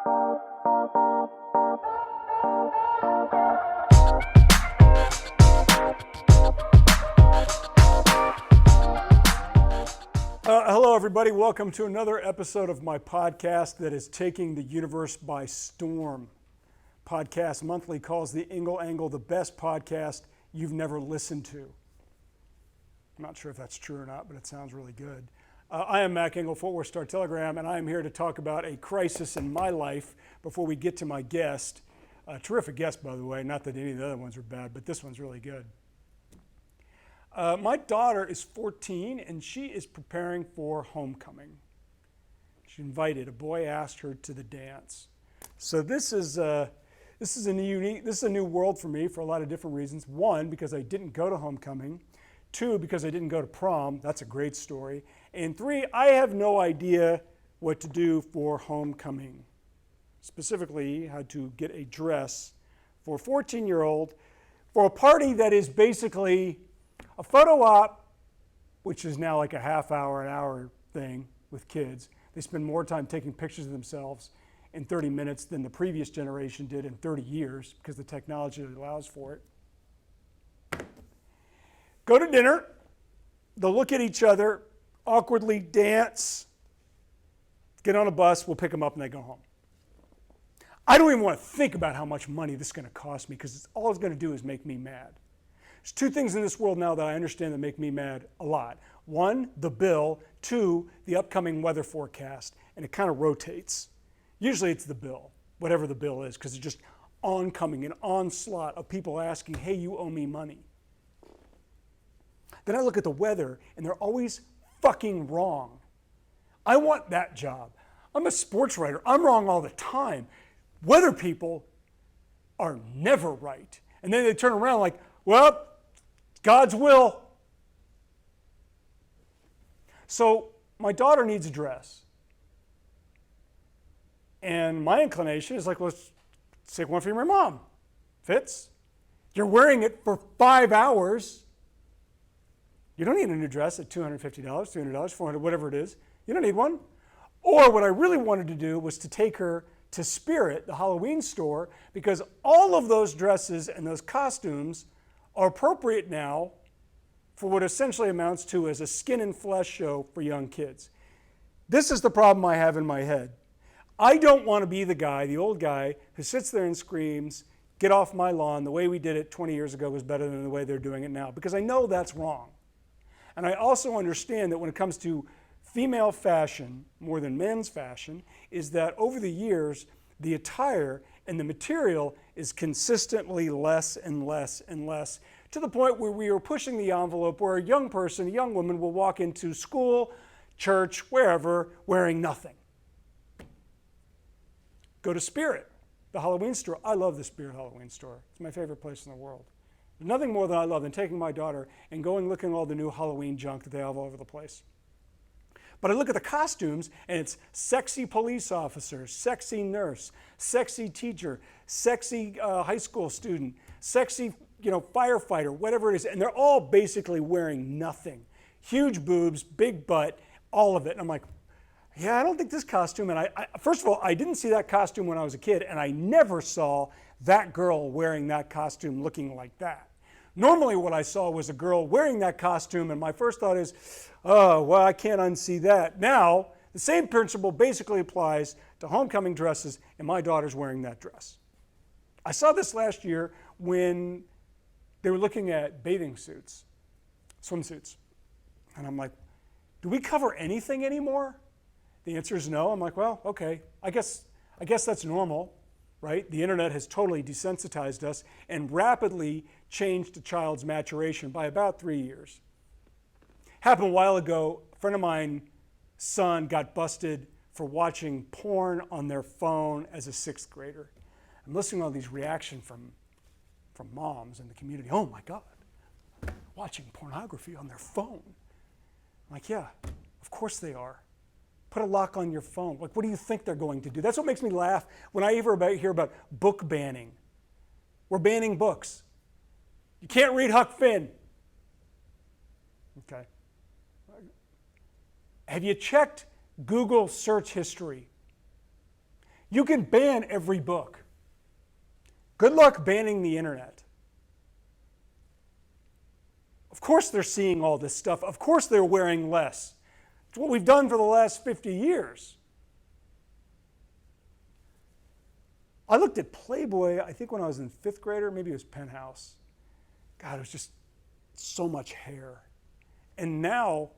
Hello, everybody. Welcome to another episode of my podcast that is taking the universe by storm. Podcast Monthly calls the Ingle Angle the best podcast you've never listened to. I'm not sure if that's true or not, but it sounds really good. I am Mac Ingle, Fort Worth Star Telegram, and I am here to talk about a crisis in my life before we get to my guest. A terrific guest, by the way. Not that any of the other ones are bad, but this one's really good. My daughter is 14 and she is preparing for homecoming. She invited, a boy asked her to the dance. So this is a new world for me for a lot of different reasons. One, because I didn't go to homecoming. Two, because I didn't go to prom. That's a great story. And three, I have no idea what to do for homecoming. Specifically, how to get a dress for a 14-year-old for a party that is basically a photo op, which is now like a half hour, an hour thing with kids. They spend more time taking pictures of themselves in 30 minutes than the previous generation did in 30 years because the technology allows for it. Go to dinner. They'll look at each other, awkwardly dance, get on a bus, we'll pick them up and they go home. I don't even want to think about how much money this is going to cost me because all it's going to do is make me mad. There's two things in this world now that I understand that make me mad a lot. One, the bill. Two, the upcoming weather forecast. And it kind of rotates. Usually it's the bill, whatever the bill is, because it's just oncoming, an onslaught of people asking, hey, you owe me money. Then I look at the weather, and they're always fucking wrong. I want that job. I'm a sports writer. I'm wrong all the time. Weather people are never right. And then they turn around like, well, God's will. So my daughter needs a dress. And my inclination is like, well, let's take one from your mom. Fits. You're wearing it for 5 hours. You don't need a new dress at $250, $300, $400, whatever it is. You don't need one. Or what I really wanted to do was to take her to Spirit, the Halloween store, because all of those dresses and those costumes are appropriate now for what essentially amounts to as a skin and flesh show for young kids. This is the problem I have in my head. I don't want to be the guy, the old guy, who sits there and screams, get off my lawn, the way we did it 20 years ago was better than the way they're doing it now, because I know that's wrong. And I also understand that when it comes to female fashion, more than men's fashion, is that over the years, the attire and the material is consistently less and less and less, to the point where we are pushing the envelope where a young person, a young woman will walk into school, church, wherever, wearing nothing. Go to Spirit, the Halloween store. I love the Spirit Halloween store. It's my favorite place in the world. There's nothing more than I love than taking my daughter and going looking at all the new Halloween junk that they have all over the place. But I look at the costumes, and it's sexy police officer, sexy nurse, sexy teacher, sexy high school student, sexy firefighter, whatever it is, and they're all basically wearing nothing. Huge boobs, big butt, all of it. And I'm like, yeah, I don't think this costume, and I first of all, I didn't see that costume when I was a kid, and I never saw that girl wearing that costume looking like that. Normally what I saw was a girl wearing that costume, and my first thought is, oh, well, I can't unsee that. Now, the same principle basically applies to homecoming dresses, and my daughter's wearing that dress. I saw this last year when they were looking at bathing suits, swimsuits. And I'm like, do we cover anything anymore? The answer is no. I'm like, well, okay, I guess that's normal, right? The internet has totally desensitized us and rapidly changed a child's maturation by about 3 years. Happened a while ago, a friend of mine's son got busted for watching porn on their phone as a 6th grader. I'm listening to all these reactions from moms in the community. Oh my God, watching pornography on their phone. I'm like, yeah, of course they are. Put a lock on your phone. Like, what do you think they're going to do? That's what makes me laugh when I hear about book banning. We're banning books. You can't read Huck Finn. Okay. Have you checked Google search history? You can ban every book. Good luck banning the internet. Of course they're seeing all this stuff. Of course they're wearing less. It's what we've done for the last 50 years. I looked at Playboy, I think when I was in 5th grade, or maybe it was Penthouse. God, it was just so much hair. And now,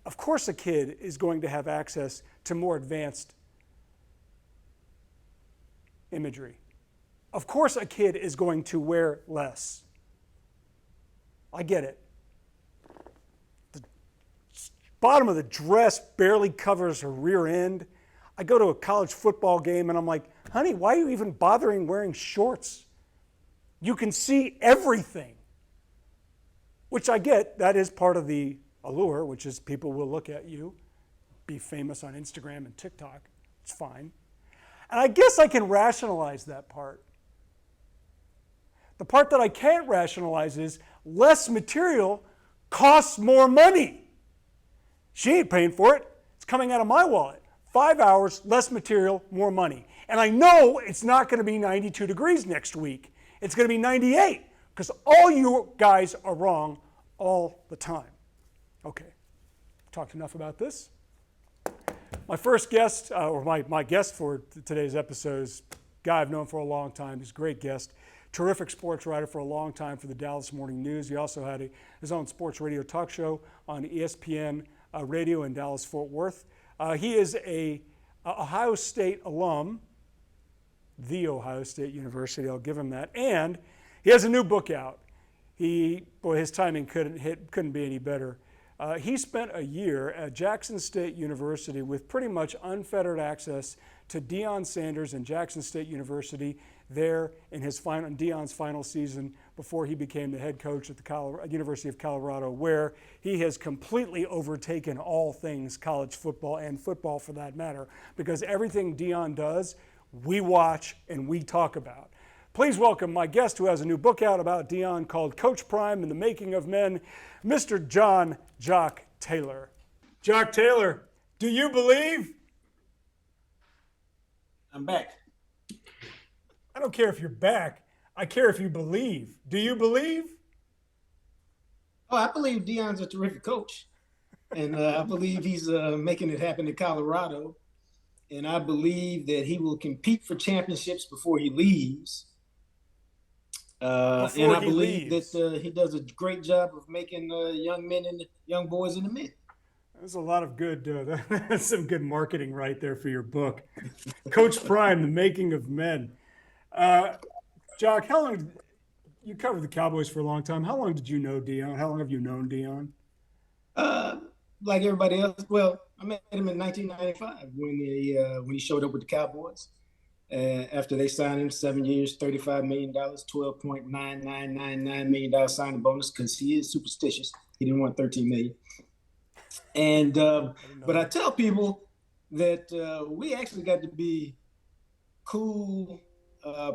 of course a kid is going to have access to more advanced imagery. Of course a kid is going to wear less. I get it. The bottom of the dress barely covers her rear end. I go to a college football game and I'm like, honey, why are you even bothering wearing shorts? You can see everything. Which I get, that is part of the allure, which is people will look at you, be famous on Instagram and TikTok. It's fine. And I guess I can rationalize that part. The part that I can't rationalize is less material costs more money. She ain't paying for it. It's coming out of my wallet. 5 hours, less material, more money. And I know it's not going to be 92 degrees next week. It's going to be 98 because all you guys are wrong all the time. Okay, talked enough about this. My first guest, or my guest for today's episode is a guy I've known for a long time. He's a great guest. Terrific sports writer for a long time for the Dallas Morning News. He also had his own sports radio talk show on ESPN radio in Dallas-Fort Worth. He is a Ohio State alum, the Ohio State University, I'll give him that. And he has a new book out. His timing couldn't be any better. He spent a year at Jackson State University with pretty much unfettered access to Deion Sanders and Jackson State University there in Deion's final season before he became the head coach at the University of Colorado, where he has completely overtaken all things college football and football for that matter, because everything Deion does, we watch and we talk about. Please welcome my guest who has a new book out about Deion called Coach Prime and the Making of Men, Mr. Jean-Jacques Taylor. Jock Taylor, do you believe? I'm back. I don't care if you're back. I care if you believe. Do you believe? Oh, I believe Deion's a terrific coach. And I believe he's making it happen in Colorado. And I believe that he will compete for championships before he leaves. And I believe that he does a great job of making young men and young boys into men. There's a lot of good, that's some good marketing right there for your book. Coach Prime, The Making of Men. Jock, how long, you covered the Cowboys for a long time. How long did you know Deion? How long have you known Deion? Like everybody else. Well, I met him in 1995 when he showed up with the Cowboys. After they signed him 7 years, $35 million, $12.9999 million signing bonus because he is superstitious. He didn't want $13 million. And but I tell people that we actually got to be cool.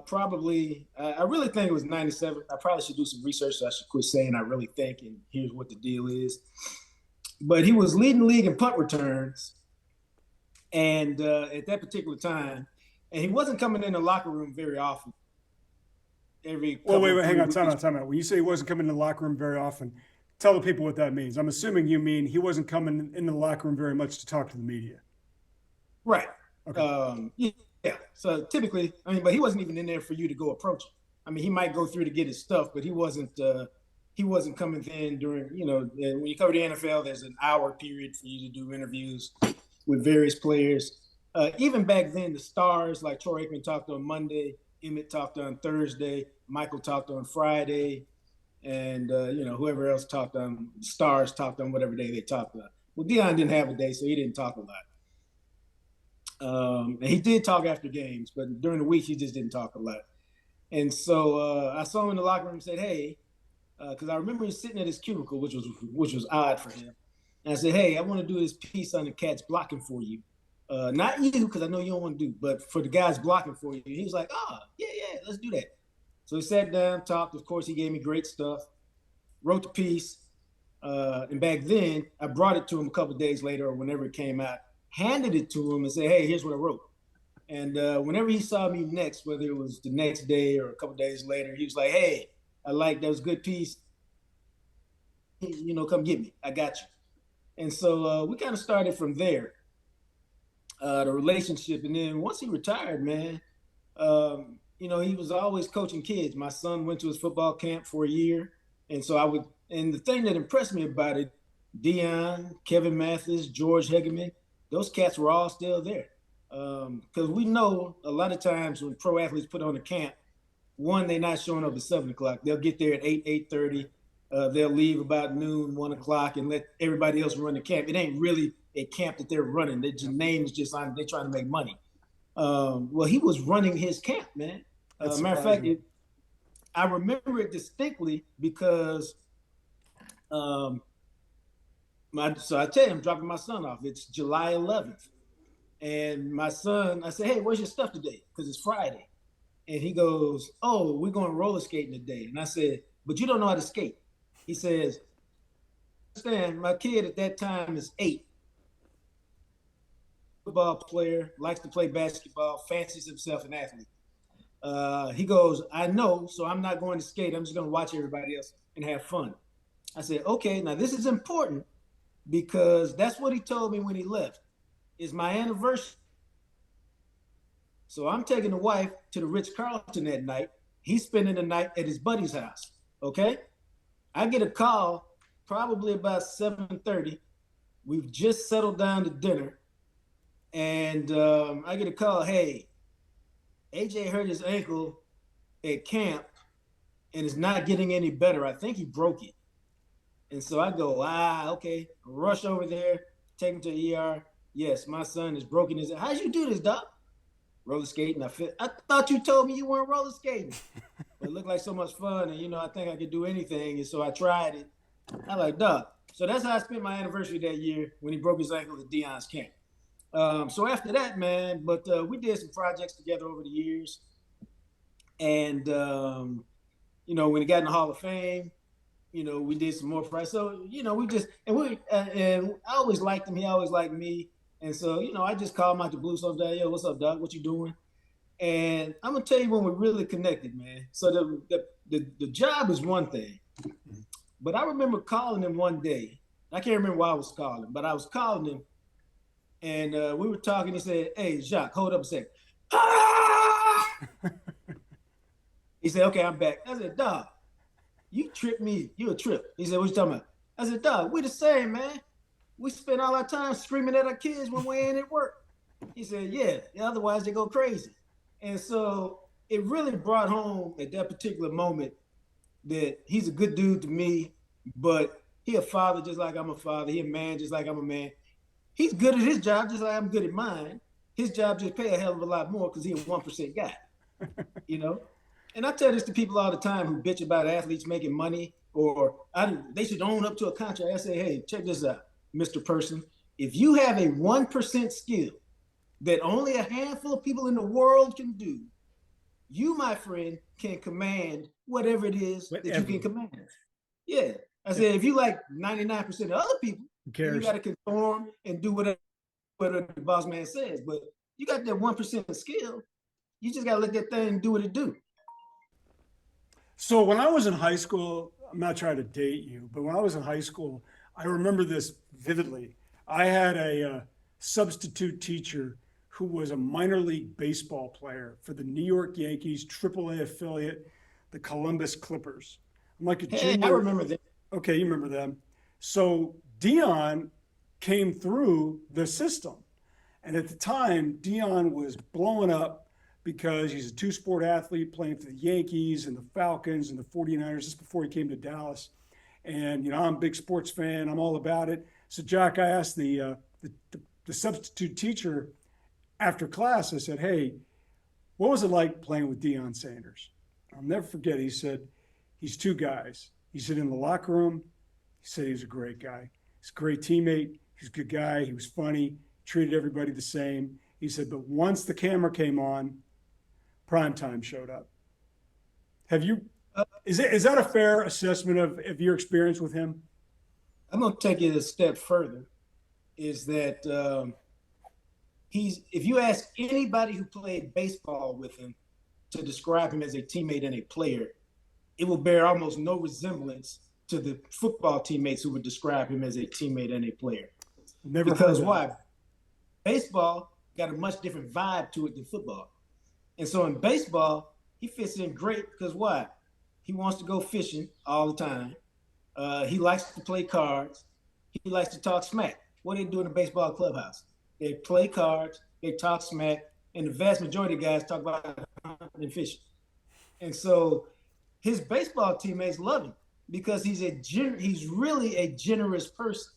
Probably, I really think it was 97. I probably should do some research, so I should quit saying I really think, and here's what the deal is. But he was leading the league in punt returns, and at that particular time, and he wasn't coming in the locker room very often. Wait, hang on, time out. When you say he wasn't coming in the locker room very often, tell the people what that means. I'm assuming you mean he wasn't coming into the locker room very much to talk to the media. Right. Okay. Yeah. So typically, but he wasn't even in there for you to go approach him. I mean, he might go through to get his stuff, but he wasn't coming in during, when you cover the NFL, there's an hour period for you to do interviews with various players. Even back then, the stars like Troy Aikman talked on Monday, Emmett talked on Thursday, Michael talked on Friday, and whoever else talked on, stars talked on whatever day they talked on. Well, Deion didn't have a day, so he didn't talk a lot. And he did talk after games, but during the week he just didn't talk a lot. And so I saw him in the locker room and said, "Hey," because I remember him sitting at his cubicle, which was odd for him. And I said, "Hey, I want to do this piece on the cats blocking for you, not you, because I know you don't want to do, but for the guys blocking for you." And he was like, yeah, let's do that." So he sat down, talked. Of course, he gave me great stuff. Wrote the piece, and back then I brought it to him a couple of days later or whenever it came out. Handed it to him and said, "Hey, here's what I wrote." And whenever he saw me next, whether it was the next day or a couple days later, he was like, "Hey, I like those good piece. Come get me. I got you." And so we kind of started from there, the relationship. And then once he retired, man, he was always coaching kids. My son went to his football camp for a year. And so and the thing that impressed me about it, Deion, Kevin Mathis, George Hegeman, those cats were all still there. Because we know a lot of times when pro athletes put on a camp, one, they're not showing up at 7 o'clock. They'll get there at 8:30. They'll leave about noon, 1 o'clock, and let everybody else run the camp. It ain't really a camp that they're running. Their name is just on. They're trying to make money. Well, he was running his camp, man. Matter of fact, I remember it distinctly because, so I tell you, I'm dropping my son off. It's July 11th, and my son, I said, "Hey, where's your stuff today?" Because it's Friday, and he goes, "Oh, we're going roller skating today." And I said, "But you don't know how to skate." He says, "Understand, my kid at that time is 8. Football player, likes to play basketball, fancies himself an athlete." He goes, "I know, so I'm not going to skate. I'm just going to watch everybody else and have fun." I said, "Okay, now this is important because that's what he told me when he left. It's my anniversary. So I'm taking the wife to the Ritz-Carlton that night. He's spending the night at his buddy's house, okay? I get a call probably about 7:30. We've just settled down to dinner. And I get a call, "Hey, AJ hurt his ankle at camp and is not getting any better. I think he broke it." And so I go, okay. Rush over there, take him to the ER. "Yes, my son has broken his ankle." "How'd you do this, doc?" "Roller skating." "I thought you told me you weren't roller skating." But it looked like so much fun, and I think I could do anything, and so I tried it. I like, "Doc." So that's how I spent my anniversary that year when he broke his ankle at Deion's camp. So after that, man, but we did some projects together over the years. And, when he got in the Hall of Fame, we did some more projects. So, and I always liked him. He always liked me. And so, I just called him out the blue sometime. "Yo, what's up, Doc? What you doing?" And I'm going to tell you when we really connected, man. So the job is one thing. But I remember calling him one day. I can't remember why I was calling, but I was calling him. And we were talking. He said, "Hey, Jacques, hold up a second." Ah! He said, "Okay, I'm back." I said, "Dog, you tripped me. You a trip." He said, "What you talking about?" I said, "Dog, we the same, man. We spend all our time screaming at our kids when we ain't at work." He said, "Yeah, otherwise they go crazy." And so it really brought home at that particular moment that he's a good dude to me, but he a father just like I'm a father. He a man just like I'm a man. He's good at his job just like I'm good at mine. His job just pay a hell of a lot more because he's a 1% guy, And I tell this to people all the time who bitch about athletes making money or they should own up to a contract. I say, "Hey, check this out, Mr. Person. If you have a 1% skill that only a handful of people in the world can do, you, my friend, can command whatever it is that you can command." Yeah. I said, if you like 99% of other people, you got to conform and do whatever the boss man says. But you got that 1% skill. You just got to let that thing do what it do. So when I was in high school, I'm not trying to date you, but when I was in high school, I remember this vividly. I had a substitute teacher who was a minor league baseball player for the New York Yankees, AAA affiliate, the Columbus Clippers. I'm like a junior. I remember that. Okay, you remember them. So Deion came through the system. And at the time, Deion was blowing up because he's a two-sport athlete playing for the Yankees and the Falcons and the 49ers just before he came to Dallas. And, I'm a big sports fan. I'm all about it. So, Jack, I asked the substitute teacher after class, I said, "Hey, what was it like playing with Deion Sanders?" I'll never forget. He said, "He's two guys." He said, "In the locker room, he said he was a great guy. He's a great teammate. He's a good guy. He was funny, treated everybody the same." He said, "But once the camera came on, primetime showed up." Have you, is that a fair assessment of your experience with him? I'm going to take it a step further, is that if you ask anybody who played baseball with him to describe him as a teammate and a player, it will bear almost no resemblance to the football teammates who would describe him as a teammate and a player. Never because heard why? Baseball got a much different vibe to it than football. And so in baseball, he fits in great because why? He wants to go fishing all the time. He likes to play cards. He likes to talk smack. What do they do in the baseball clubhouse? They play cards, they talk smack, and the vast majority of guys talk about hunting and fishing. And so his baseball teammates love him because he's really a generous person.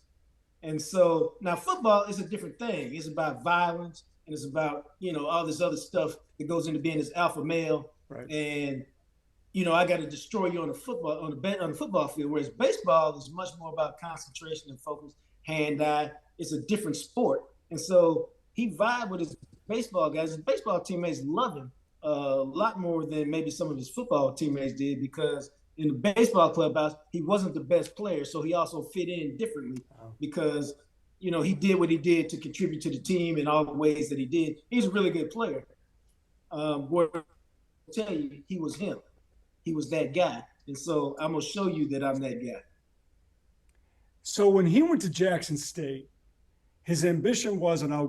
And so now football is a different thing. It's about violence and it's about, all this other stuff that goes into being this alpha male. Right. And, I got to destroy you on the football field. Whereas baseball is much more about concentration and focus, hand-eye. It's a different sport. And so he vibed with his baseball guys. His baseball teammates love him a lot more than maybe some of his football teammates did because in the baseball clubhouse, he wasn't the best player. So he also fit in differently because, he did what he did to contribute to the team in all the ways that he did. He's a really good player. Where I'll tell you, he was him. He was that guy. And so I'm going to show you that I'm that guy. So when he went to Jackson State, his ambition was, and I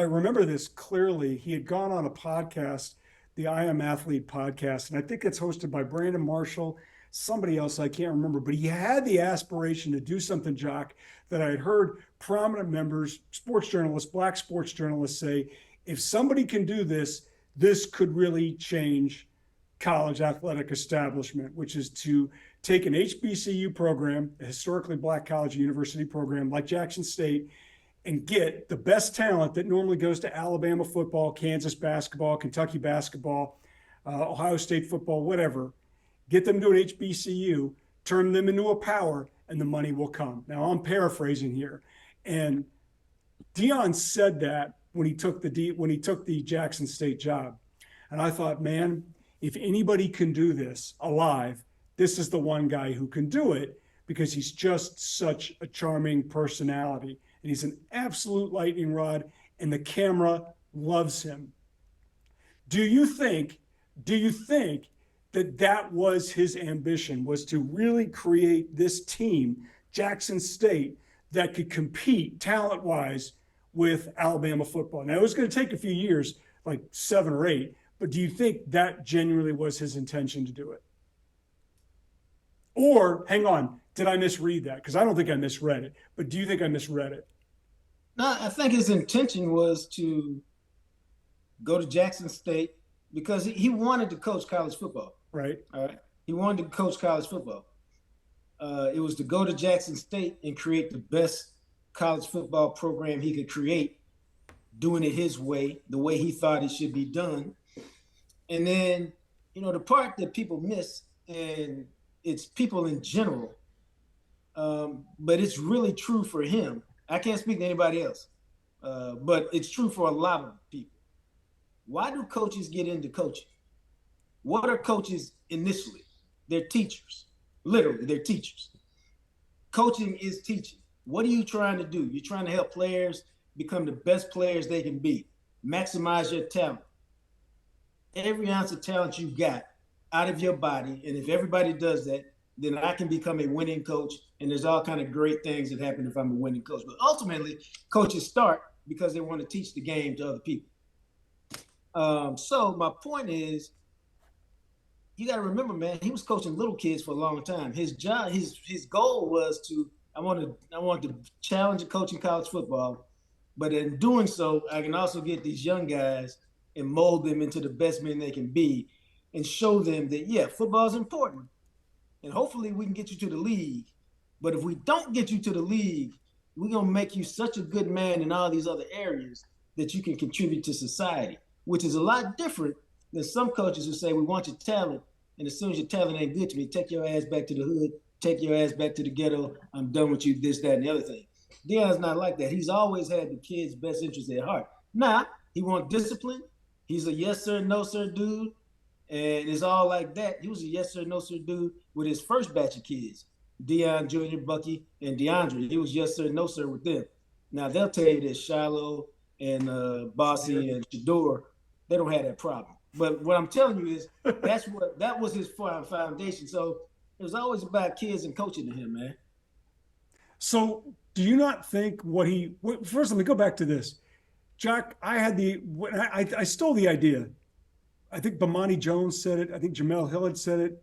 remember this clearly, he had gone on a podcast, the I Am Athlete podcast, and I think it's hosted by Brandon Marshall, somebody else, I can't remember, but he had the aspiration to do something, Jock, that I had heard prominent members, sports journalists, black sports journalists say, if somebody can do this, this could really change college athletic establishment, which is to take an HBCU program, a historically black college and university program like Jackson State, and get the best talent that normally goes to Alabama football, Kansas basketball, Kentucky basketball, Ohio State football, whatever, get them to an HBCU, turn them into a power, and the money will come. Now, I'm paraphrasing here. And Deion said that when he took the Jackson State job. And I thought, man, if anybody can do this alive, this is the one guy who can do it because he's just such a charming personality. And he's an absolute lightning rod, and the camera loves him. Do you think that was his ambition, was to really create this team, Jackson State, that could compete talent-wise with Alabama football? Now, it was going to take a few years, like 7 or 8, but do you think that genuinely was his intention to do it? Or, hang on, did I misread that? Because I don't think I misread it, but do you think I misread it? No, I think his intention was to go to Jackson State because he wanted to coach college football. Right. All right. He wanted to coach college football. It was to go to Jackson State and create the best college football program he could create, doing it his way, the way he thought it should be done. And then, the part that people miss, and it's people in general, but it's really true for him. I can't speak to anybody else, but it's true for a lot of people. Why do coaches get into coaching? What are coaches initially? They're teachers. Literally, they're teachers. Coaching is teaching. What are you trying to do? You're trying to help players become the best players they can be. Maximize your talent. Every ounce of talent you got out of your body, and if everybody does that, then I can become a winning coach, and there's all kind of great things that happen if I'm a winning coach. But ultimately, coaches start because they want to teach the game to other people. So my point is, you got to remember, man, he was coaching little kids for a long time. His job, his goal was I want to challenge the coaching college football, but in doing so, I can also get these young guys and mold them into the best men they can be and show them that, yeah, football is important. And hopefully we can get you to the league. But if we don't get you to the league, we're going to make you such a good man in all these other areas that you can contribute to society, which is a lot different than some coaches who say, we want your talent, and as soon as your talent ain't good to me, take your ass back to the hood, take your ass back to the ghetto, I'm done with you, this, that, and the other thing. Deion's not like that. He's always had the kids' best interest at heart. Now, he wants discipline. He's a yes sir, no sir dude, and it's all like that. He was a yes sir, no sir dude with his first batch of kids, Deion Jr., Bucky, and DeAndre. He was yes sir, no sir with them. Now, they'll tell you that Shiloh and Bossy and Shador, they don't have that problem. But what I'm telling you is that was his foundation. So it was always about kids and coaching to him, man. So do you not think first let me go back to this. Jack, I stole the idea. I think Bomani Jones said it. I think Jamel Hill had said it.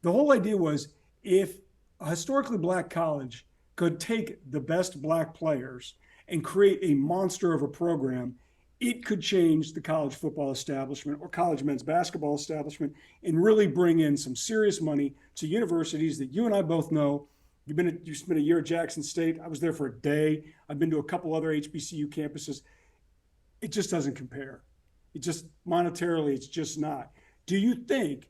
The whole idea was if a historically black college could take the best black players and create a monster of a program, it could change the college football establishment or college men's basketball establishment and really bring in some serious money to universities that you and I both know. You spent a year at Jackson State. I was there for a day. I've been to a couple other HBCU campuses. It just doesn't compare. It just monetarily, it's just not. Do you think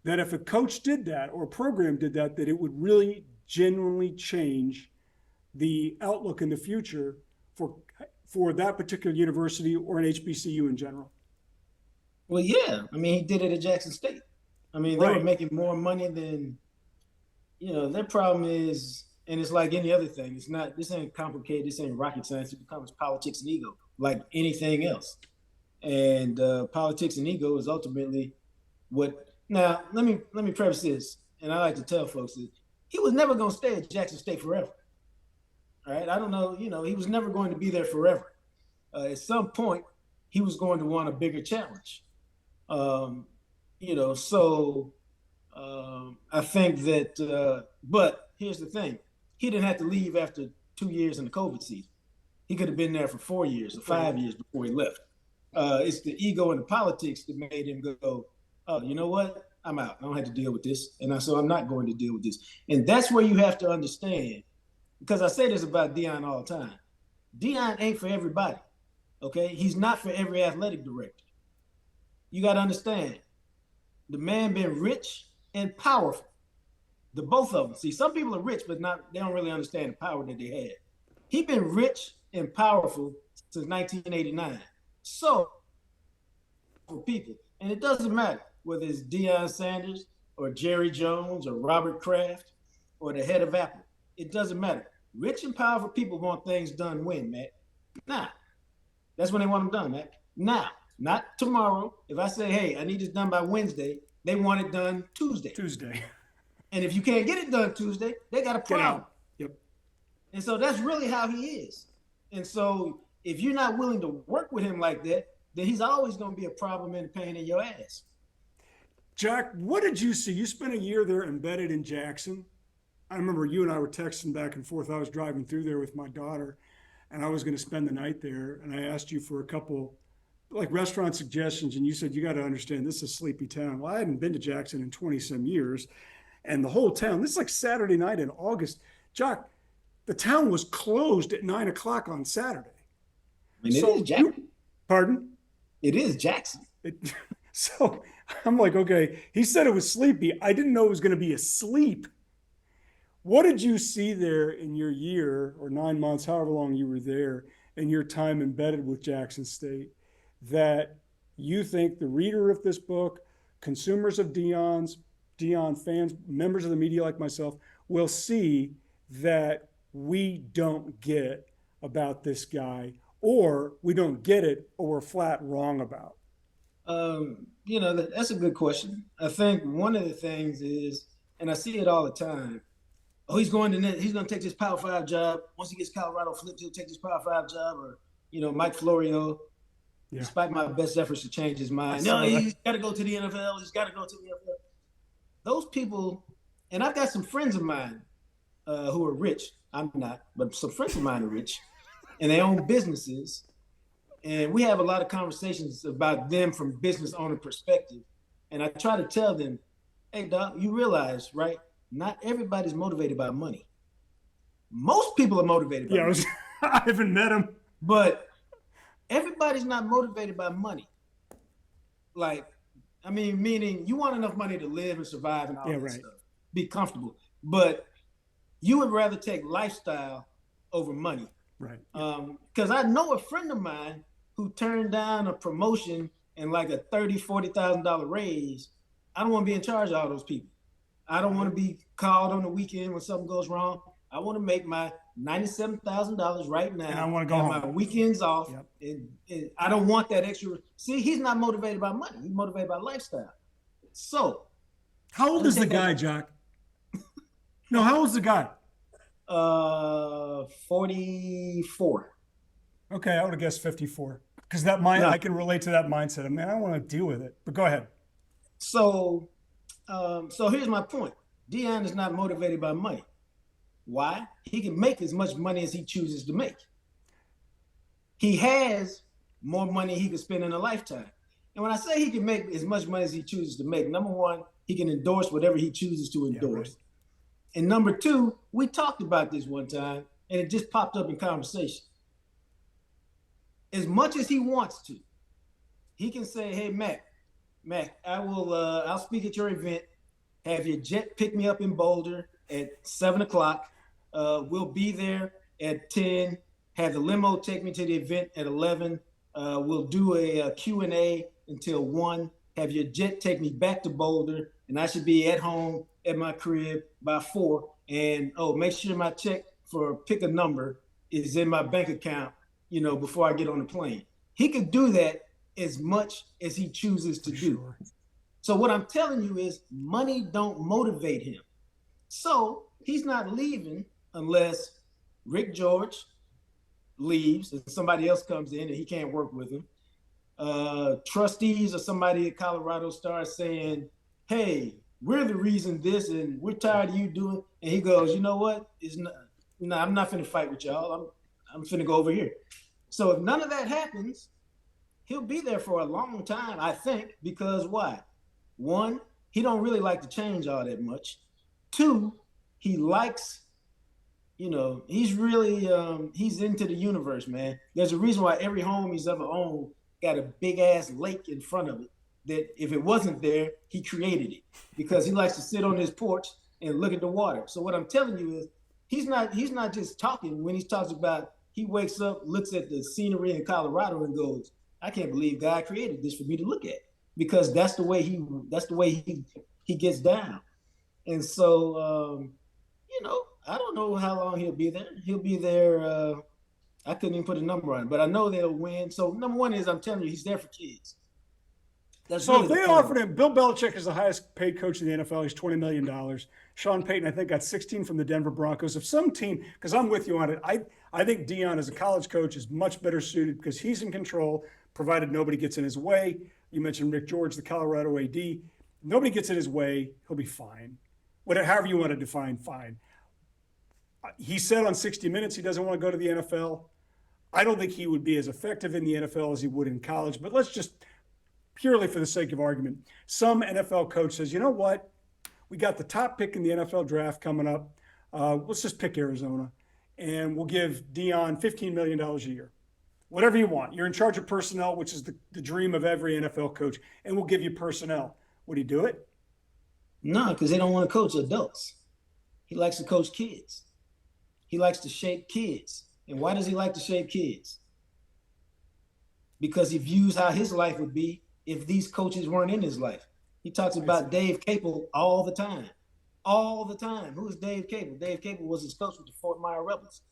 that if a coach did that or a program did that, that it would really genuinely change the outlook in the future for that particular university or an HBCU in general? Well, yeah. I mean, he did it at Jackson State. I mean, they were making more money than, their problem is, and it's like any other thing. This ain't complicated. This ain't rocket science. It becomes politics and ego, like anything else. And politics and ego is ultimately what. Now, let me preface this, and I like to tell folks that he was never going to stay at Jackson State forever. All right, I don't know. He was never going to be there forever. At some point, he was going to want a bigger challenge. I think that. But here's the thing: he didn't have to leave after 2 years in the COVID season. He could have been there for 4 years or 5 years before he left. It's the ego and the politics that made him go, oh, you know what? I'm out. I don't have to deal with this. So I'm not going to deal with this. And that's where you have to understand, because I say this about Deion all the time. Deion ain't for everybody, okay? He's not for every athletic director. You got to understand, the man been rich and powerful, the both of them. See, some people are rich, but they don't really understand the power that they had. He been rich and powerful since 1989. So, for people, and it doesn't matter whether it's Deion Sanders or Jerry Jones or Robert Kraft or the head of Apple. It doesn't matter. Rich and powerful people want things done when, Matt? Now. That's when they want them done, Matt. Now, not tomorrow. If I say, hey, I need this done by Wednesday, they want it done Tuesday. And if you can't get it done Tuesday, they got a problem. Yep. And so that's really how he is. And so if you're not willing to work with him like that, then he's always going to be a problem and a pain in your ass. Jack, what did you see? You spent a year there embedded in Jackson. I remember you and I were texting back and forth. I was driving through there with my daughter, and I was going to spend the night there. And I asked you for a couple, restaurant suggestions, and you said, you got to understand, this is a sleepy town. Well, I hadn't been to Jackson in 20-some years, and the whole town, this is like Saturday night in August. Jack, the town was closed at 9 o'clock on Saturday. I mean, it is Jackson. Pardon? It is Jackson. So I'm like, okay, he said it was sleepy. I didn't know it was going to be asleep. What did you see there in your year or 9 months, however long you were there, in your time embedded with Jackson State, that you think the reader of this book, consumers of Deion fans, members of the media like myself, will see that we don't get about this guy, or we don't get it, or we're flat wrong about? That's a good question. I think one of the things is, and I see it all the time, he's going to take this Power 5 job. Once he gets Colorado flipped, he'll take this Power 5 job. Or, Mike Florio, despite my best efforts to change his mind. No, he's got to go to the NFL. He's got to go to the NFL. Those people, and I've got some friends of mine who are rich. I'm not, but some friends of mine are rich, and they own businesses. And we have a lot of conversations about them from business owner perspective. And I try to tell them, hey, Doc, you realize, right? Not everybody's motivated by money. Most people are motivated by money. I haven't met him. But everybody's not motivated by money. Meaning you want enough money to live and survive and all that stuff. Be comfortable. But you would rather take lifestyle over money. Right. Because I know a friend of mine who turned down a promotion and like a $30,000, $40,000 raise. I don't want to be in charge of all those people. I don't want to be called on the weekend when something goes wrong. I want to make my $97,000 right now. And I want to go have home. my weekends off. Yep. And I don't want that extra. See, he's not motivated by money. He's motivated by lifestyle. So, how old is the guy, Jack? No, how old's the guy? 44. Okay, I would have guessed 54. Because that mind, I can relate to that mindset. I mean, I don't want to deal with it. But go ahead. So here's my point. Deion is not motivated by money. Why? He can make as much money as he chooses to make. He has more money he can spend in a lifetime. And when I say he can make as much money as he chooses to make, number one, he can endorse whatever he chooses to endorse. Yeah, right. And number two, we talked about this one time, and it just popped up in conversation. As much as he wants to, he can say, "Hey, Mac, I'll speak at your event. Have your jet pick me up in Boulder at 7:00. We'll be there at 10. Have the limo take me to the event at 11. We'll do a Q&A until 1. Have your jet take me back to Boulder, and I should be at home at my crib by 4. And make sure my check for pick a number is in my bank account, before I get on the plane." He could do that as much as he chooses to do. Sure. So what I'm telling you is money don't motivate him. So he's not leaving unless Rick George leaves and somebody else comes in and he can't work with him. Trustees or somebody at Colorado starts saying, "Hey, we're the reason this, and we're tired of you doing." And he goes, "You know what? I'm not finna fight with y'all. I'm finna go over here." So if none of that happens, he'll be there for a long time, I think, because why? One, he don't really like to change all that much. Two, he likes, he's really, he's into the universe, man. There's a reason why every home he's ever owned got a big ass lake in front of it, that if it wasn't there, he created it, because he likes to sit on his porch and look at the water. So what I'm telling you is he's not just talking when he talks about, he wakes up, looks at the scenery in Colorado and goes, "I can't believe God created this for me to look at," because that's the way he gets down. And so, I don't know how long he'll be there. He'll be there. I couldn't even put a number on it, but I know they'll win. So number one is, I'm telling you, he's there for kids. That's so really if they offered him, Bill Belichick is the highest paid coach in the NFL. He's $20 million. Sean Payton, I think, got 16 from the Denver Broncos. If some team, because I'm with you on it, I think Deion as a college coach is much better suited because he's in control, provided nobody gets in his way. You mentioned Rick George, the Colorado AD. Nobody gets in his way, he'll be fine. However you want to define fine. He said on 60 Minutes he doesn't want to go to the NFL. I don't think he would be as effective in the NFL as he would in college, but let's just, purely for the sake of argument, some NFL coach says, "You know what? We got the top pick in the NFL draft coming up. Let's just pick Arizona, and we'll give Deion $15 million a year. Whatever you want. You're in charge of personnel, which is the dream of every NFL coach, and we'll give you personnel." Would he do it? No, because they don't want to coach adults. He likes to coach kids. He likes to shape kids. And why does he like to shape kids? Because he views how his life would be if these coaches weren't in his life. He talks about Dave Capel all the time. All the time. Who is Dave Capel? Dave Capel was his coach with the Fort Myers Rebels.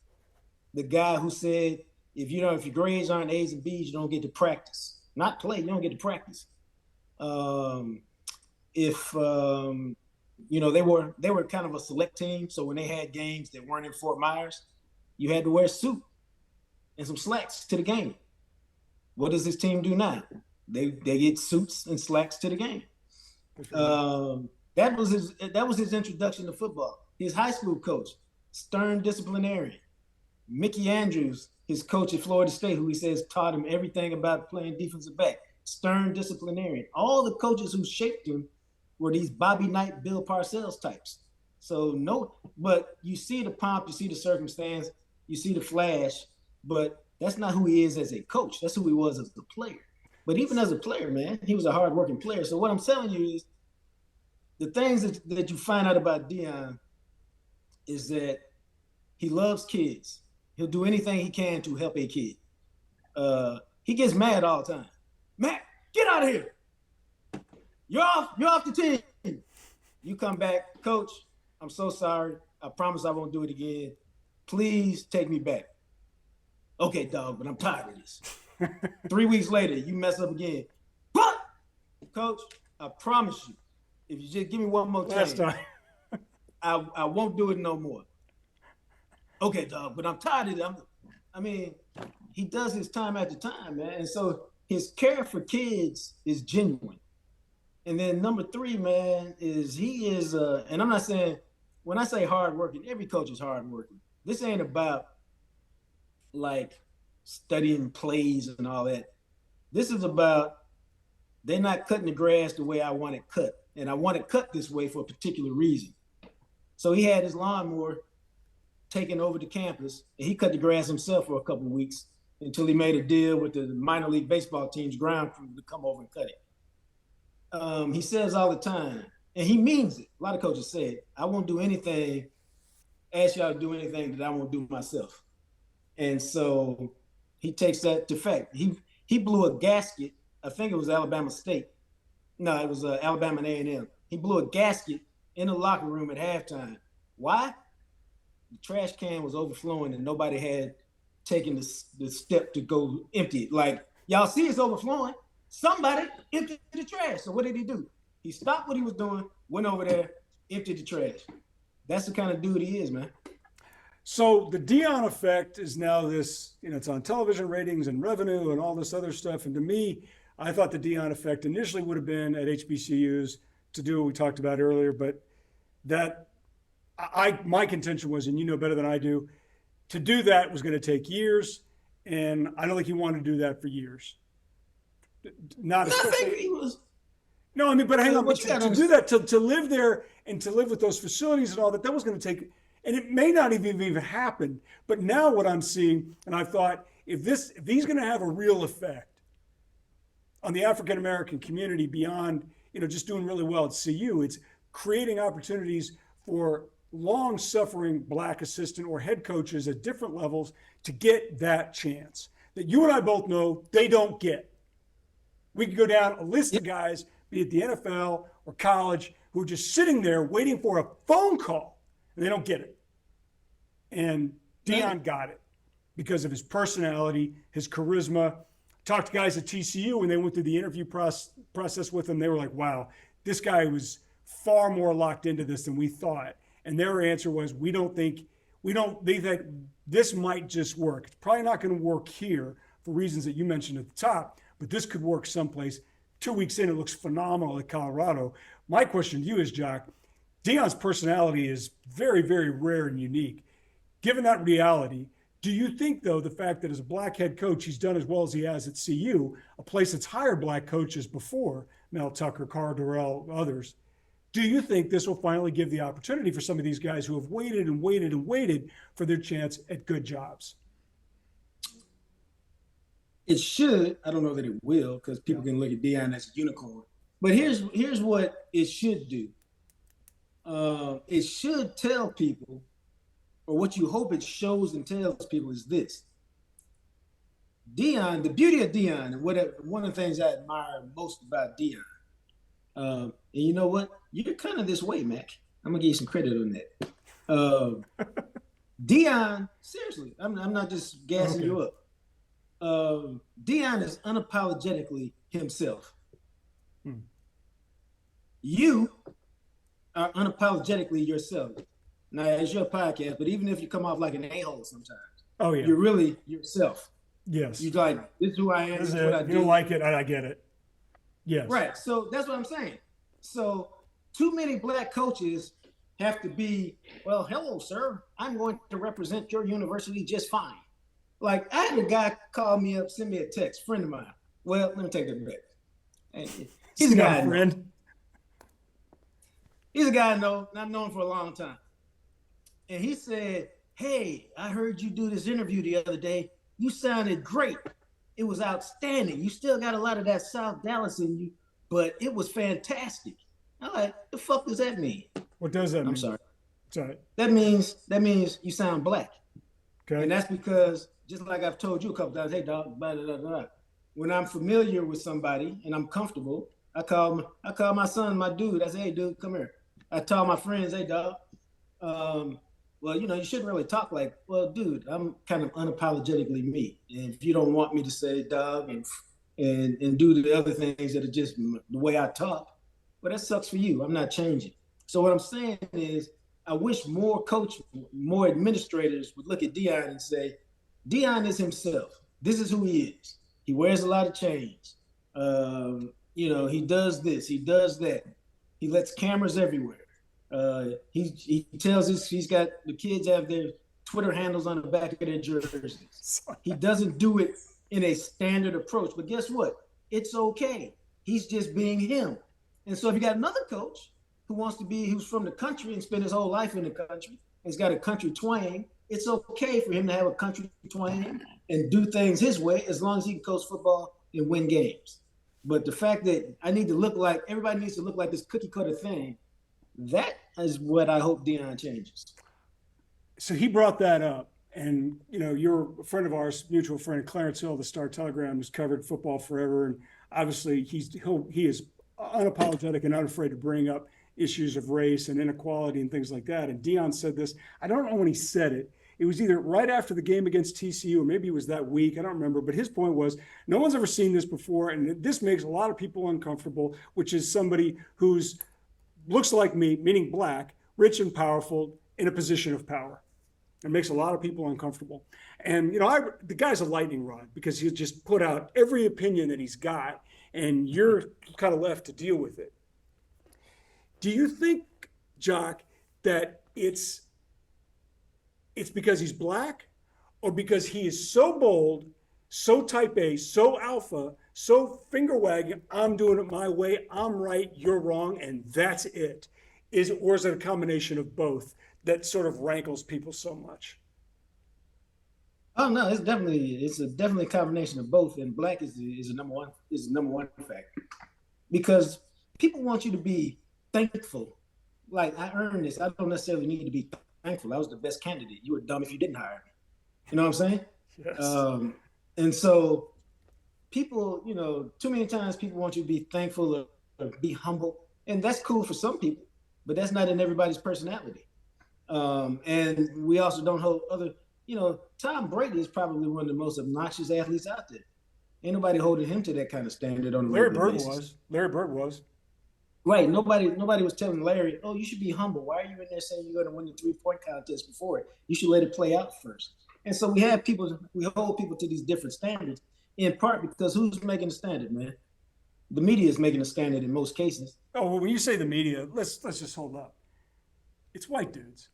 The guy who said, if your grades aren't A's and B's, you don't get to practice. Not play, you don't get to practice. They were kind of a select team, so when they had games that weren't in Fort Myers, you had to wear a suit and some slacks to the game. What does this team do now? They get suits and slacks to the game. That was his introduction to football. His high school coach, stern disciplinarian. Mickey Andrews, his coach at Florida State, who he says taught him everything about playing defensive back. Stern disciplinarian. All the coaches who shaped him were these Bobby Knight, Bill Parcells types. So no, but you see the pomp, you see the circumstance, you see the flash, but that's not who he is as a coach. That's who he was as a player. But even as a player, man, he was a hardworking player. So what I'm telling you is the things that you find out about Deion is that he loves kids. He'll do anything he can to help a kid. He gets mad all the time. "Matt, get out of here. You're off the team." You come back, "Coach, I'm so sorry. I promise I won't do it again. please take me back. Okay, dog, but I'm tired of this. 3 weeks later, you mess up again. But, Coach, I promise you, if you just give me one more Last time, time. I won't do it no more. Okay, dog, but I'm tired of it. I mean, he does his time after time, man. And so his care for kids is genuine. And then number 3, man, is he is, and I'm not saying, when I say hardworking, every coach is hardworking. This ain't about like studying plays and all that. This is about they're not cutting the grass the way I want it cut. And I want it cut this way for a particular reason. So he had his lawnmower taken over the campus, and he cut the grass himself for a couple of weeks until he made a deal with the minor league baseball team's ground crew to come over and cut it. He says all the time, and he means it. A lot of coaches say it. I won't do anything, ask y'all to do anything that I won't do myself. And so he takes that to fact. He blew a gasket. I think it was Alabama State. No, it was Alabama A&M. He blew a gasket in the locker room at halftime. Why? The trash can was overflowing and nobody had taken the step to go empty it. Like, y'all see it's overflowing. Somebody emptied the trash. So what did he do? He stopped what he was doing, went over there, emptied the trash. That's the kind of dude he is, man. So the Deion effect is now this, it's on television ratings and revenue and all this other stuff. And to me, I thought the Deion effect initially would have been at HBCUs to do what we talked about earlier, but that my contention was, and you know better than I do, to do that was going to take years, and I don't think he wanted to do that for years. Not especially. He was. No, I mean, but hang on, but to do that, to live there and to live with those facilities and all that, that was going to take, and it may not even happen. But now what I'm seeing, and I thought, if he's going to have a real effect on the African American community beyond, just doing really well at CU, it's creating opportunities for long-suffering black assistant or head coaches at different levels to get that chance that you and I both know they don't get. We could go down a list of guys, be it the NFL or college, who are just sitting there waiting for a phone call, and they don't get it. And Deion got it because of his personality, his charisma. Talked to guys at TCU when they went through the interview process with him. They were like, wow, this guy was far more locked into this than we thought. And their answer was, we think that this might just work. It's probably not going to work here for reasons that you mentioned at the top, but this could work someplace. 2 weeks in, it looks phenomenal at Colorado. My question to you is, Jock, Deion's personality is very, very rare and unique. Given that reality, do you think, though, the fact that as a black head coach, he's done as well as he has at CU, a place that's hired black coaches before, Mel Tucker, Carl Durrell, others, do you think this will finally give the opportunity for some of these guys who have waited and waited and waited for their chance at good jobs? It should. I don't know that it will, because people can look at Deion as a unicorn. But here's what it should do. It should tell people, or what you hope it shows and tells people, is this. Deion, the beauty of Deion, and one of the things I admire most about Deion, and you know what? You're kind of this way, Mac. I'm gonna give you some credit on that. Deion, seriously, I'm not just gassing you up. Deion is unapologetically himself. You are unapologetically yourself. Now, it's your podcast, but even if you come off like an a-hole sometimes, you're really yourself. Yes. You're like, this is who I am, this is what I do. You don't like it, I get it. Yes. Right. So that's what I'm saying. So too many black coaches have to be, well, hello, sir. I'm going to represent your university just fine. Like, I had a guy call me up, send me a text, friend of mine. Well, let me take that back. He's a guy friend. He's a guy I know, and I've known for a long time. And he said, hey, I heard you do this interview the other day. You sounded great. It was outstanding. You still got a lot of that South Dallas in you, but it was fantastic. I'm like, the fuck does that mean? What does that mean? I'm sorry. Sorry. That means you sound black. Okay. And that's because, just like I've told you a couple times, hey, dog, blah, blah, blah, blah. When I'm familiar with somebody and I'm comfortable, I call my son, my dude. I say, hey, dude, come here. I tell my friends, hey, dog, well, you shouldn't really talk like, well, dude, I'm kind of unapologetically me. And if you don't want me to say dog and do the other things that are just the way I talk, well, that sucks for you. I'm not changing. So what I'm saying is, I wish more administrators would look at Deion and say, Deion is himself. This is who he is. He wears a lot of chains. He does this, he does that. He lets cameras everywhere. He tells us he's got the kids have their Twitter handles on the back of their jerseys. He doesn't do it in a standard approach, but guess what? It's okay. He's just being him. And so if you got another coach who's from the country and spent his whole life in the country, and he's got a country twang, it's okay for him to have a country twang and do things his way as long as he can coach football and win games. But the fact that everybody needs to look like this cookie cutter thing, that is what I hope Deion changes. So he brought that up. And, you're a friend of ours, mutual friend, Clarence Hill, the Star Telegram, has covered football forever. And obviously he is unapologetic and unafraid to bring up issues of race and inequality and things like that. And Deion said this, I don't know when he said it. It was either right after the game against TCU or maybe it was that week. I don't remember. But his point was, no one's ever seen this before. And this makes a lot of people uncomfortable, which is somebody who's looks like me, meaning black, rich and powerful, in a position of power. It makes a lot of people uncomfortable. And, the guy's a lightning rod because he'll just put out every opinion that he's got, and you're kind of left to deal with it. Do you think, Jock, that it's because he's black, or because he is so bold, so type A, so alpha, so finger wagging, I'm doing it my way, I'm right, you're wrong, and that's it? Or is it a combination of both that sort of rankles people so much? Oh no, it's definitely a combination of both, and black is the number one factor, because people want you to be thankful. Like, I earned this. I don't necessarily need to be thankful. I was the best candidate. You were dumb if you didn't hire me. You know what I'm saying? Yes. And so people, too many times people want you to be thankful or be humble, and that's cool for some people, but that's not in everybody's personality. And we also don't hold other. Tom Brady is probably one of the most obnoxious athletes out there. Ain't nobody holding him to that kind of standard on a regular basis. Larry Bird was. Right. Nobody was telling Larry, oh, you should be humble. Why are you in there saying you're going to win the 3-point contest before it? You should let it play out first. And so we hold people to these different standards, in part because who's making the standard, man? The media is making the standard in most cases. Oh, well, when you say the media, let's just hold up. It's white dudes.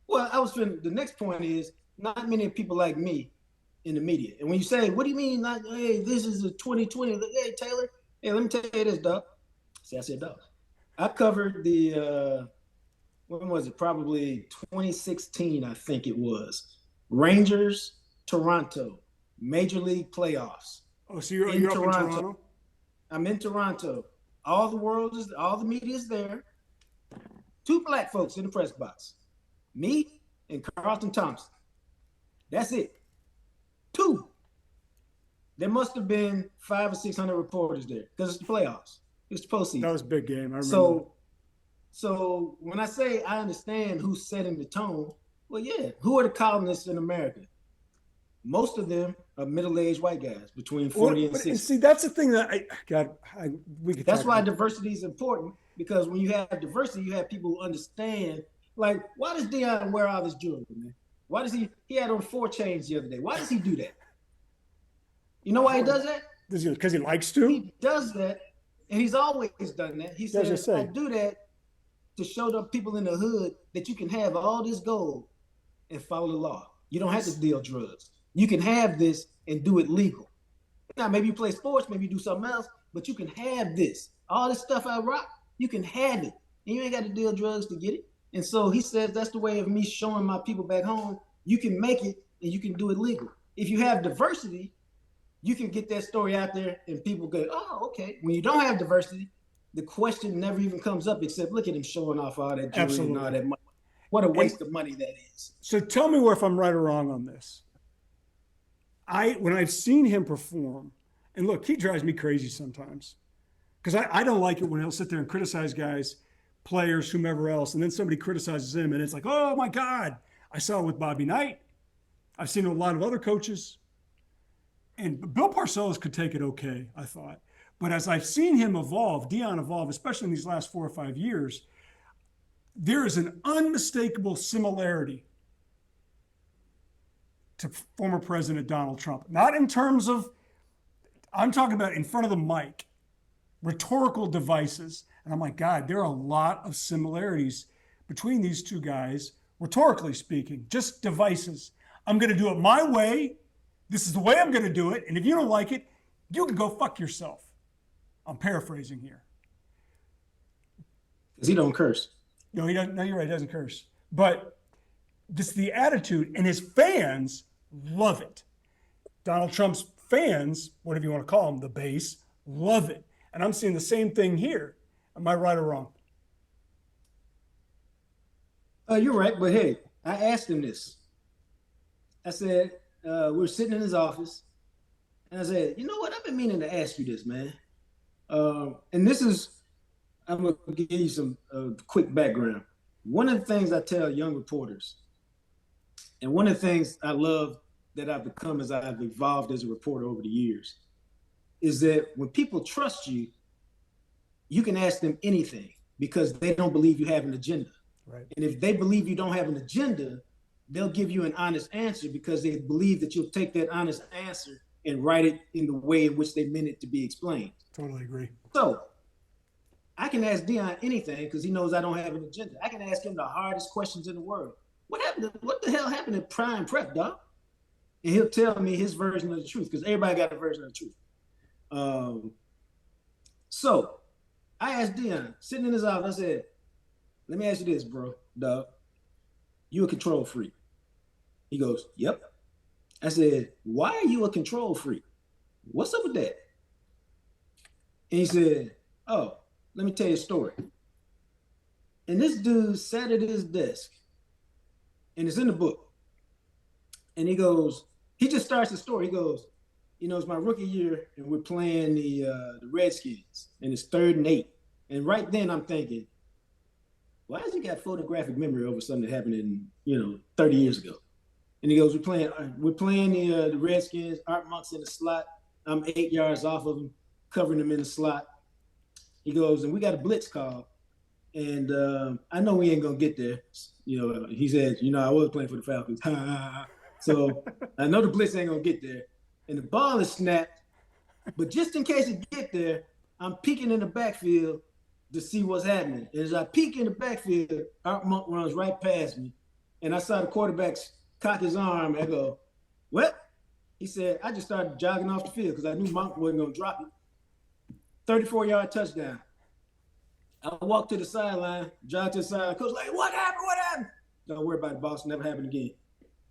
Well, the next point is, not many people like me in the media. And when you say, what do you mean? Not, hey, this is a 2020. Hey, Taylor, hey, let me tell you this, dog. See, I said, dog. I covered the, when was it? Probably 2016, I think it was. Rangers, Toronto, Major League playoffs. Oh, so you're up in Toronto? I'm in Toronto. All the media is there. 2 black folks in the press box. Me and Carlton Thompson. That's it. 2. There must have been 500 or 600 reporters there because it's the playoffs. It's the postseason. That was a big game. I remember. So when I say I understand who's setting the tone, well, yeah. Who are the columnists in America? Most of them are middle-aged white guys between 40 and 60. See, that's the thing that we could. That's why diversity is important, because when you have diversity, you have people who understand. Like, why does Deion wear all this jewelry, man? Why does he had on 4 chains the other day? Why does he do that? You know why he does that? Because he likes to? He does that, and he's always done that. He says, I do that to show the people in the hood that you can have all this gold and follow the law. You don't have to deal drugs. You can have this and do it legal. Now, maybe you play sports, maybe you do something else, but you can have this. All this stuff I rock, you can have it. And you ain't got to deal drugs to get it. And so he says that's the way of me showing my people back home, you can make it and you can do it legal. If you have diversity, you can get that story out there and people go, oh, okay. When you don't have diversity, the question never even comes up except look at him showing off all that jewelry and all that money. What a waste of money that is. So tell me if I'm right or wrong on this. When I've seen him perform, and look, he drives me crazy sometimes because I don't like it when he'll sit there and criticize guys players, whomever else, and then somebody criticizes him, and it's like, oh my God, I saw it with Bobby Knight. I've seen it with a lot of other coaches. And Bill Parcells could take it okay, I thought. But as I've seen him evolve, Deion evolve, especially in these last 4 or 5 years, there is an unmistakable similarity to former President Donald Trump. Not in terms of, I'm talking about in front of the mic, rhetorical devices. And I'm like, God, there are a lot of similarities between these two guys, rhetorically speaking, just devices. I'm going to do it my way. This is the way I'm going to do it. And if you don't like it, you can go fuck yourself. I'm paraphrasing here. Because he don't curse. No, he doesn't. No, you're right. He doesn't curse. But just the attitude, and his fans love it. Donald Trump's fans, whatever you want to call them, the base, love it. And I'm seeing the same thing here. Am I right or wrong? You're right, but hey, I asked him this. I said, we were sitting in his office, and I said, you know what? I've been meaning to ask you this, man. And this is, I'm going to give you some quick background. One of the things I tell young reporters, and one of the things I love that I've become as I've evolved as a reporter over the years, is that when people trust you, you can ask them anything because they don't believe you have an agenda. Right. And if they believe you don't have an agenda, they'll give you an honest answer because they believe that you'll take that honest answer and write it in the way in which they meant it to be explained. Totally agree. So I can ask Deion anything because he knows I don't have an agenda. I can ask him the hardest questions in the world. What the hell happened at Prime Prep, dog? And he'll tell me his version of the truth because everybody got a version of the truth. So I asked Deion, sitting in his office, I said, let me ask you this, bro, dog. You a control freak? He goes, yep. I said, why are you a control freak? What's up with that? And he said, oh, let me tell you a story. And this dude sat at his desk, and it's in the book. And he goes, he just starts the story. He goes, you know, it's my rookie year, and we're playing the Redskins, and it's 3rd and 8. And right then I'm thinking, why has he got photographic memory over something that happened in, 30 years ago? And he goes, we're playing the Redskins. Art Monk's in the slot. I'm 8 yards off of him, covering him in the slot. He goes, and we got a blitz call. And I know we ain't going to get there. He said, I was playing for the Falcons. So I know the blitz ain't going to get there. And the ball is snapped. But just in case it get there, I'm peeking in the backfield to see what's happening. And as I peek in the backfield, Art Monk runs right past me. And I saw the quarterback cock his arm. I go, well, he said, I just started jogging off the field because I knew Monk wasn't going to drop it. 34-yard touchdown. I walked to the sideline, jogged to the sideline. Coach like, what happened? Don't worry about it, boss. Never happened again.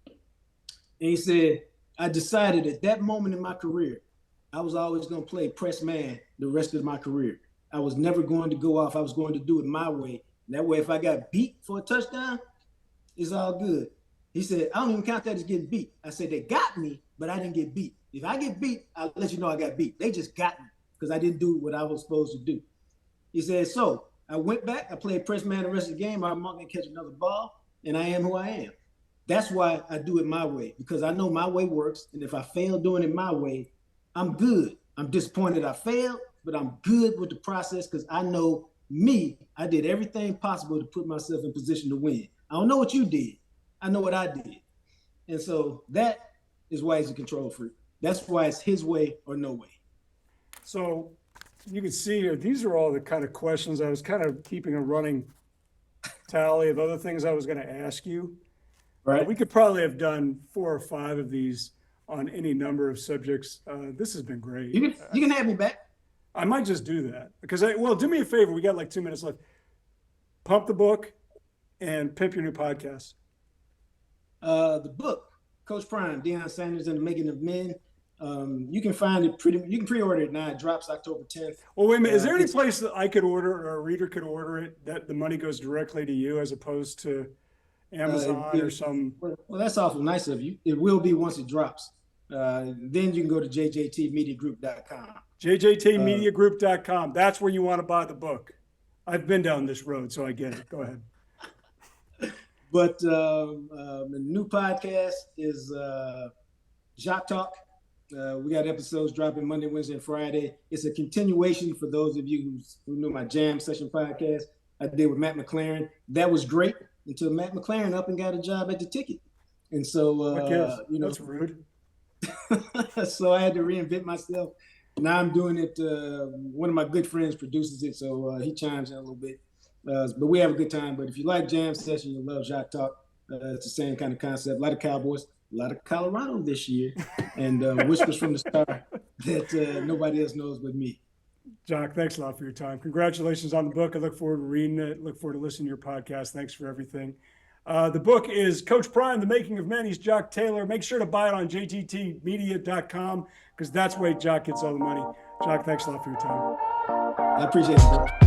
And he said, I decided at that moment in my career, I was always going to play press man the rest of my career. I was never going to go off. I was going to do it my way. That way, if I got beat for a touchdown, it's all good. He said, I don't even count that as getting beat. I said, they got me, but I didn't get beat. If I get beat, I'll let you know I got beat. They just got me because I didn't do what I was supposed to do. He said, so I went back. I played press man the rest of the game. I'm not going to catch another ball, and I am who I am. That's why I do it my way, because I know my way works. And if I fail doing it my way, I'm good. I'm disappointed I failed, but I'm good with the process because I know me. I did everything possible to put myself in position to win. I don't know what you did. I know what I did. And so that is why he's a control freak. That's why it's his way or no way. So you can see here, these are all the kind of questions I was kind of keeping a running tally of other things I was going to ask you. Right. We could probably have done 4 or 5 of these on any number of subjects. This has been great. You can have me back. I might just do that because do me a favor. We got like 2 minutes left. Pump the book and pimp your new podcast. The book, Coach Prime, Deion Sanders and the Making of Men. You can find it you can pre-order it now. It drops October 10th. Well, wait a minute. Is there any place that I could order or a reader could order it that the money goes directly to you as opposed to Amazon or some? Well, that's awful nice of you. It will be once it drops. Then you can go to jjtmediagroup.com. jjtmediagroup.com. That's where you want to buy the book. I've been down this road, so I get it. Go ahead. But the new podcast is Jacques Talk. We got episodes dropping Monday, Wednesday, and Friday. It's a continuation for those of you who know my Jam Session podcast I did with Matt McLaren. That was great until Matt McLaren up and got a job at the Ticket. And so, that's rude. So I had to reinvent myself. Now I'm doing it. One of my good friends produces it, so he chimes in a little bit. But we have a good time. But if you like Jam Session, you love Jacques Talk. It's the same kind of concept. A lot of Cowboys, a lot of Colorado this year, and whispers from the star that nobody else knows but me. Jacques, thanks a lot for your time. Congratulations on the book. I look forward to reading it. Look forward to listening to your podcast. Thanks for everything. The book is Coach Prime, The Making of Men. He's Jacques Taylor. Make sure to buy it on jttmedia.com because that's where Jacques gets all the money. Jacques, thanks a lot for your time. I appreciate it, bro.